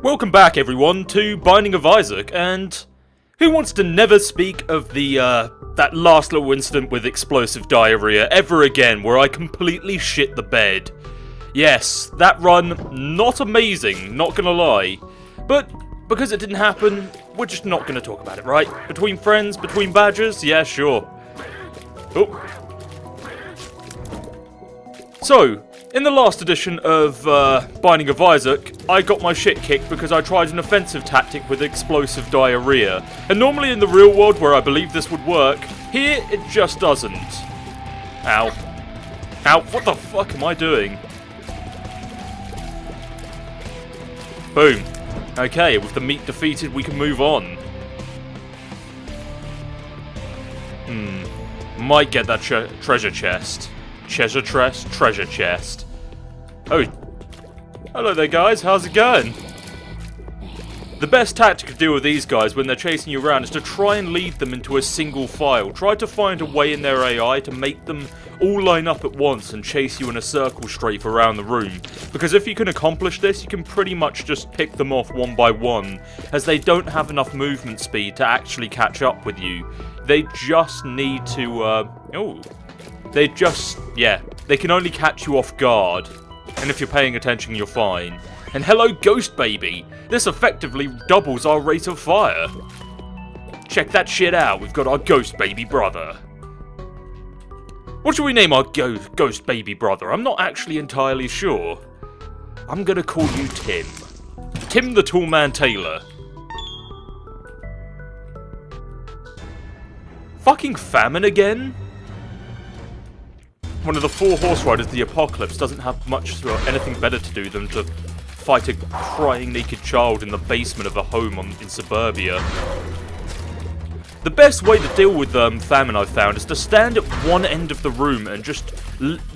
Welcome back, everyone, to Binding of Isaac, and who wants to never speak of the, that last little incident with explosive diarrhea ever again, where I completely shit the bed? Yes, that run, not amazing, not gonna lie, but because it didn't happen, we're just not gonna talk about it, right? Between friends, between badgers, yeah, sure. Oh. So, in the last edition of Binding of Isaac, I got my shit kicked because I tried an offensive tactic with explosive diarrhea. And normally in the real world, where I believe this would work, here it just doesn't. Ow. Ow, what the fuck am I doing? Boom. Okay, with the meat defeated, we can move on. Might get that treasure chest. Treasure chest. Oh, hello there guys, how's it going? The best tactic to deal with these guys when they're chasing you around is to try and lead them into a single file. Try to find a way in their AI to make them all line up at once and chase you in a circle strafe around the room. Because if you can accomplish this, you can pretty much just pick them off one by one, as they don't have enough movement speed to actually catch up with you. They just need to, they can only catch you off guard. And if you're paying attention, you're fine. And hello, Ghost Baby! This effectively doubles our rate of fire. Check that shit out, we've got our Ghost Baby brother. What should we name our Ghost Baby brother? I'm not actually entirely sure. I'm gonna call you Tim. Tim the Toolman Taylor. Fucking Famine again? One of the four horse riders of the apocalypse doesn't have much or anything better to do than to fight a crying naked child in the basement of a home in suburbia. The best way to deal with Famine, I've found, is to stand at one end of the room and just...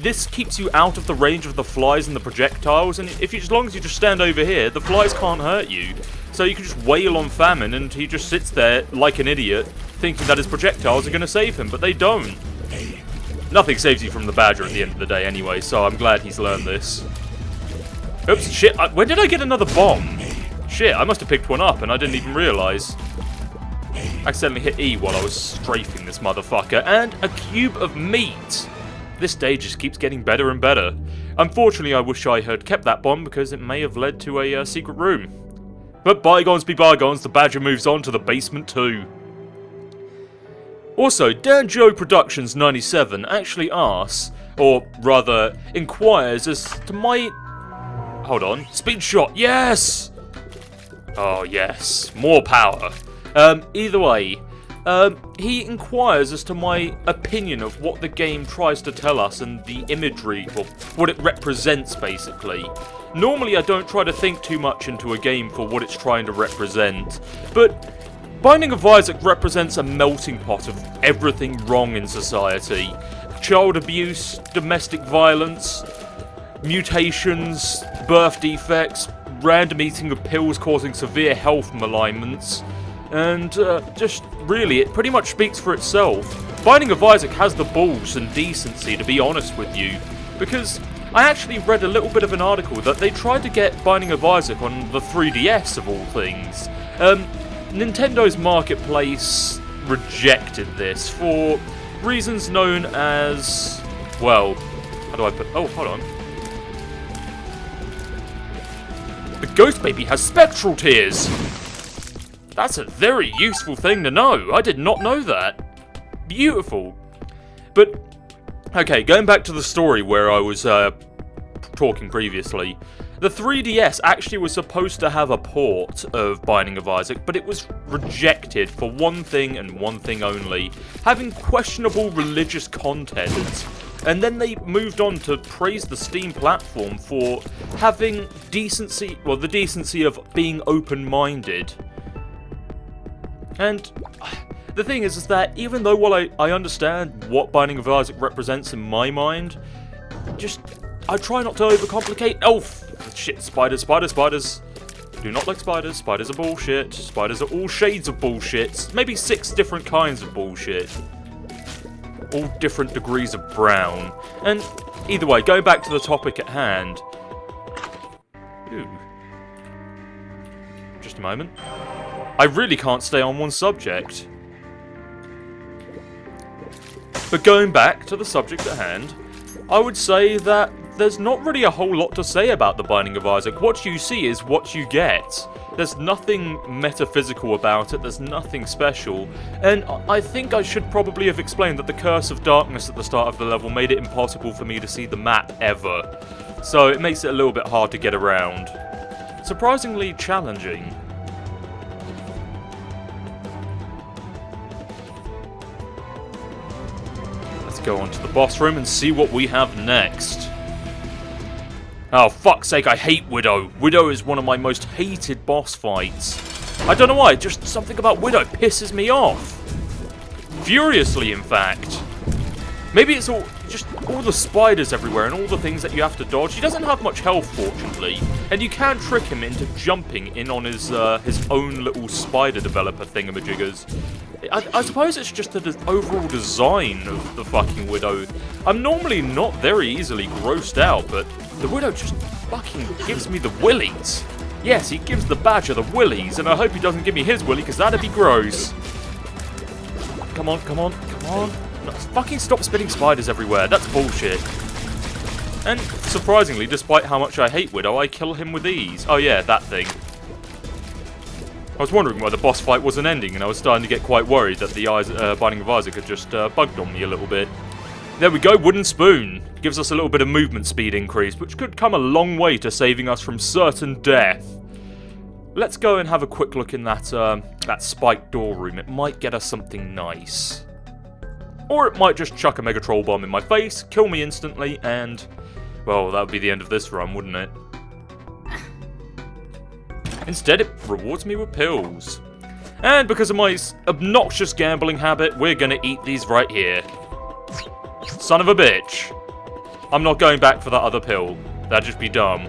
this keeps you out of the range of the flies and the projectiles, and as long as you just stand over here, the flies can't hurt you. So you can just wail on Famine, and he just sits there like an idiot, thinking that his projectiles are going to save him, but they don't. Nothing saves you from the badger at the end of the day anyway, so I'm glad he's learned this. Oops, shit, where did I get another bomb? Shit, I must have picked one up and I didn't even realise. Accidentally hit E while I was strafing this motherfucker, and a cube of meat! This day just keeps getting better and better. Unfortunately, I wish I had kept that bomb because it may have led to a secret room. But bygones be bygones, the badger moves on to the basement too. Also, Dan Joe Productions 97 actually asks, or rather, inquires as to my... Hold on. Speed shot, yes! Oh, yes. More power. Either way, he inquires as to my opinion of what the game tries to tell us and the imagery, or what it represents, basically. Normally, I don't try to think too much into a game for what it's trying to represent, but... Binding of Isaac represents a melting pot of everything wrong in society. Child abuse, domestic violence, mutations, birth defects, random eating of pills causing severe health malignments, and just really, it pretty much speaks for itself. Binding of Isaac has the balls and decency to be honest with you, because I actually read a little bit of an article that they tried to get Binding of Isaac on the 3DS of all things. Nintendo's marketplace rejected this for reasons known as... well, how do I put... oh, hold on. The Ghost Baby has spectral tears! That's a very useful thing to know. I did not know that. Beautiful. But, okay, going back to the story where I was talking previously. The 3DS actually was supposed to have a port of Binding of Isaac, but it was rejected for one thing and one thing only, having questionable religious content. And then they moved on to praise the Steam platform for having decency, well, the decency of being open-minded. And the thing is that even though while I understand what Binding of Isaac represents in my mind, I try not to overcomplicate. Oh, shit, spiders. Do not like spiders. Spiders are bullshit. Spiders are all shades of bullshit. Maybe 6 different kinds of bullshit. All different degrees of brown. And either way, going back to the topic at hand. Ooh. a moment. I really can't stay on one subject. But going back to the subject at hand, I would say that there's not really a whole lot to say about the Binding of Isaac. What you see is what you get. There's nothing metaphysical about it, there's nothing special, and I think I should probably have explained that the Curse of Darkness at the start of the level made it impossible for me to see the map ever, so it makes it a little bit hard to get around. Surprisingly challenging. Let's go on to the boss room and see what we have next. Oh, fuck's sake, I hate Widow. Widow is one of my most hated boss fights. I don't know why, just something about Widow pisses me off. Furiously, in fact. Maybe it's just all the spiders everywhere and all the things that you have to dodge. He doesn't have much health, fortunately, and you can trick him into jumping in on his own little spider developer thingamajiggers. I suppose it's just the overall design of the fucking Widow. I'm normally not very easily grossed out, but the Widow just fucking gives me the willies. Yes, he gives the Badger the willies, and I hope he doesn't give me his willy, because that'd be gross. Come on, come on, come on. No, fucking stop spitting spiders everywhere, that's bullshit. And surprisingly, despite how much I hate Widow, I kill him with ease. Oh yeah, that thing. I was wondering why the boss fight wasn't ending, and I was starting to get quite worried that the Binding of Isaac had just bugged on me a little bit. There we go, Wooden Spoon. Gives us a little bit of movement speed increase, which could come a long way to saving us from certain death. Let's go and have a quick look in that spiked door room. It might get us something nice. Or it might just chuck a Mega Troll Bomb in my face, kill me instantly, and... well, that would be the end of this run, wouldn't it? Instead, it rewards me with pills. And because of my obnoxious gambling habit, we're gonna eat these right here. Son of a bitch. I'm not going back for that other pill. That'd just be dumb.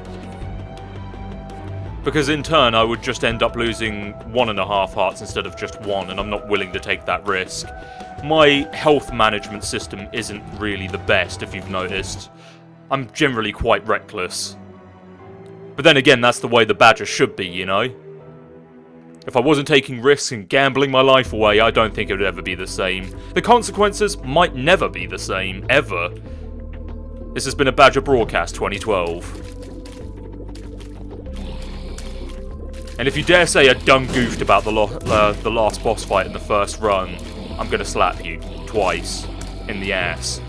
Because in turn, I would just end up losing 1.5 hearts instead of just 1, and I'm not willing to take that risk. My health management system isn't really the best, if you've noticed. I'm generally quite reckless. But then again, that's the way the Badger should be, you know? If I wasn't taking risks and gambling my life away, I don't think it would ever be the same. The consequences might never be the same, ever. This has been a Badger Broadcast 2012. And if you dare say I done goofed about the last boss fight in the first run, I'm gonna slap you. Twice. In the ass.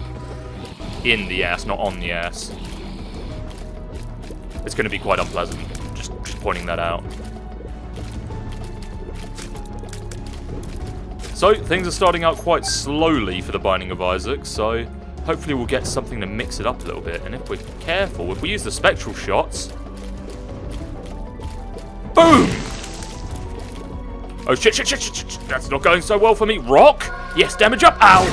In the ass, not on the ass. It's gonna be quite unpleasant. Just pointing that out. So, things are starting out quite slowly for the Binding of Isaac, so hopefully we'll get something to mix it up a little bit. And if we're careful, if we use the spectral shots... boom! Oh shit, shit, shit, shit, shit, that's not going so well for me. Rock? Yes, damage up. Ow!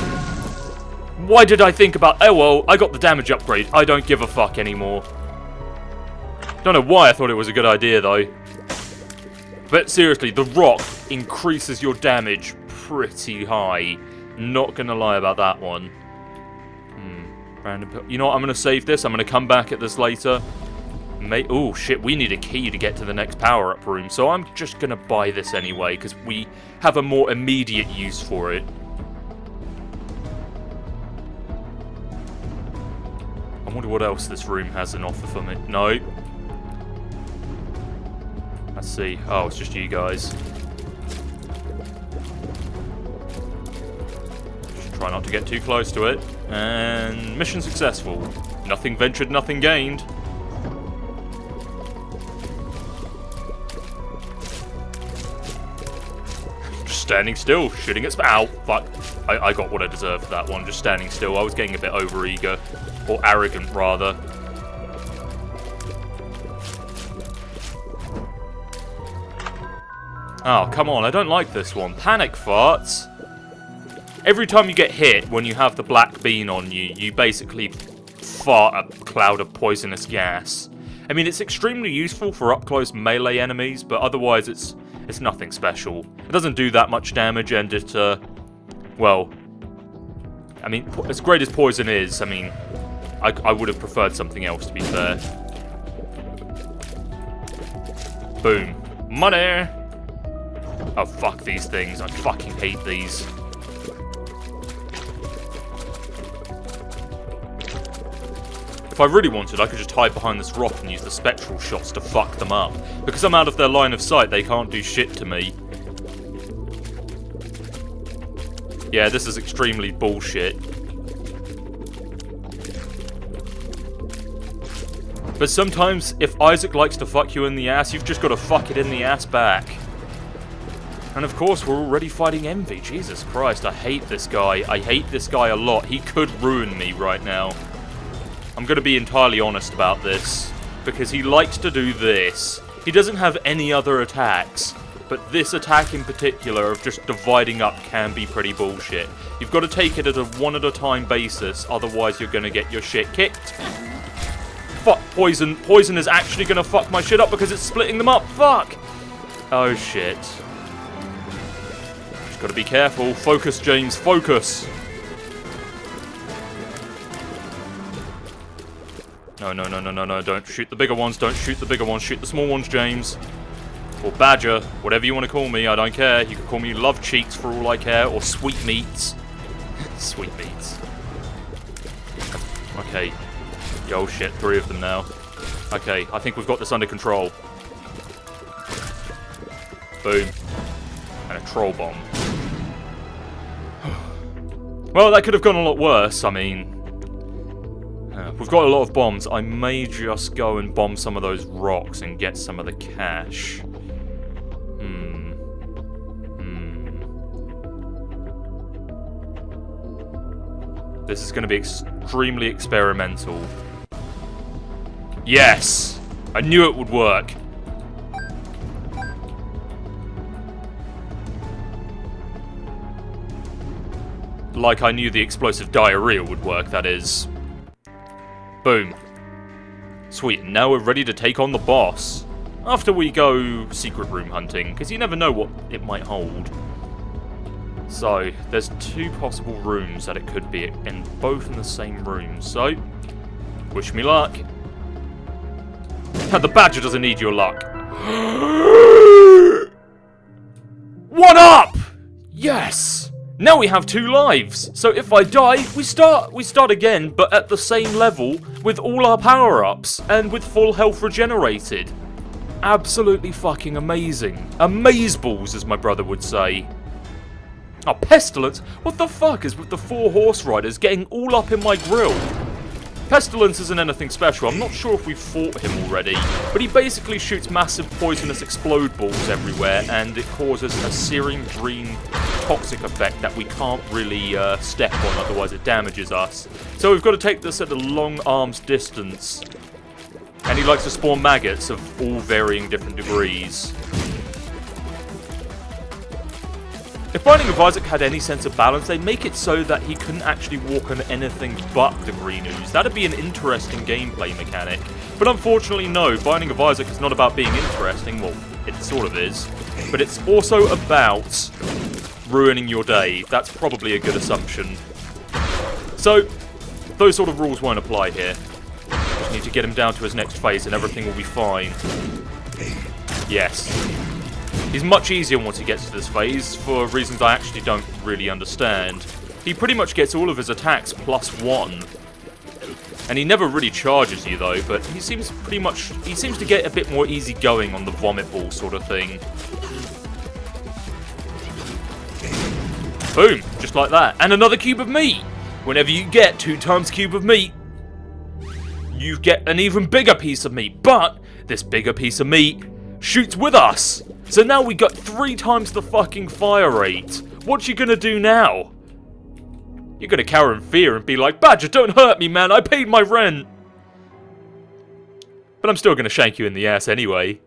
Why did I think about... oh well, I got the damage upgrade. I don't give a fuck anymore. Don't know why I thought it was a good idea though. But seriously, the rock increases your damage pretty high. Not gonna lie about that one. Random. You know what? I'm gonna save this. I'm gonna come back at this later. Oh shit! We need a key to get to the next power-up room, so I'm just gonna buy this anyway because we have a more immediate use for it. I wonder what else this room has in offer for me. No. Let's see. Oh, it's just you guys. Just try not to get too close to it. And mission successful. Nothing ventured, nothing gained. Just standing still, shooting at... ow, fuck. I got what I deserved for that one, just standing still. I was getting a bit overeager. Or arrogant, rather. Oh, come on, I don't like this one. Panic farts. Every time you get hit, when you have the black bean on you, you basically fart a cloud of poisonous gas. I mean, it's extremely useful for up-close melee enemies, but otherwise it's nothing special. It doesn't do that much damage, and it, well... I mean, as great as poison is, I mean... I would have preferred something else, to be fair. Boom. Money! Oh, fuck these things. I fucking hate these. If I really wanted, I could just hide behind this rock and use the spectral shots to fuck them up. Because I'm out of their line of sight, they can't do shit to me. Yeah, this is extremely bullshit. But sometimes, if Isaac likes to fuck you in the ass, you've just got to fuck it in the ass back. And of course, we're already fighting Envy. Jesus Christ, I hate this guy. I hate this guy a lot. He could ruin me right now. I'm going to be entirely honest about this, because he likes to do this. He doesn't have any other attacks, but this attack in particular of just dividing up can be pretty bullshit. You've got to take it at a one-at-a-time basis, otherwise you're going to get your shit kicked. Fuck, Poison. Poison is actually going to fuck my shit up because it's splitting them up. Fuck! Oh, shit. Just got to be careful. Focus, James. Focus. No, no, no, no, no, no. Don't shoot the bigger ones. Don't shoot the bigger ones. Shoot the small ones, James. Or Badger. Whatever you want to call me. I don't care. You can call me Love Cheeks for all I care. Or Sweet Meats. Sweet Meats. Okay. Oh shit, 3 of them now. Okay, I think we've got this under control. Boom. And a troll bomb. Well, that could have gone a lot worse. I mean, we've got a lot of bombs. I may just go and bomb some of those rocks and get some of the cash. This is going to be extremely experimental. Yes! I knew it would work. Like I knew the explosive diarrhea would work, that is. Boom. Sweet, and now we're ready to take on the boss. After we go secret room hunting, because you never know what it might hold. So, there's 2 possible rooms that it could be, and both in the same room. So, wish me luck. The Badger doesn't need your luck. 1 up! Yes! Now we have 2 lives. So if I die, we start again, but at the same level, with all our power-ups, and with full health regenerated. Absolutely fucking amazing. Amazeballs, as my brother would say. Oh, Pestilence? What the fuck is with the 4 horse riders getting all up in my grill? Pestilence isn't anything special. I'm not sure if we've fought him already, but he basically shoots massive poisonous explode balls everywhere, and it causes a searing green toxic effect that we can't really step on, otherwise it damages us. So we've got to take this at a long arm's distance. And he likes to spawn maggots of all varying different degrees. If Binding of Isaac had any sense of balance, they'd make it so that he couldn't actually walk on anything but the green ooze. That'd be an interesting gameplay mechanic. But unfortunately, no, Binding of Isaac is not about being interesting. Well, it sort of is. But it's also about ruining your day. That's probably a good assumption. So, those sort of rules won't apply here. Just need to get him down to his next phase and everything will be fine. Yes. He's much easier once he gets to this phase, for reasons I actually don't really understand. He pretty much gets all of his attacks +1. And he never really charges you though, but he seems to get a bit more easygoing on the vomit ball sort of thing. Boom! Just like that. And another cube of meat! Whenever you get 2 times cube of meat, you get an even bigger piece of meat. But this bigger piece of meat shoots with us! So now we got 3 times the fucking fire rate. What you gonna do now? You're gonna cower in fear and be like, Badger, don't hurt me, man, I paid my rent. But I'm still gonna shank you in the ass anyway.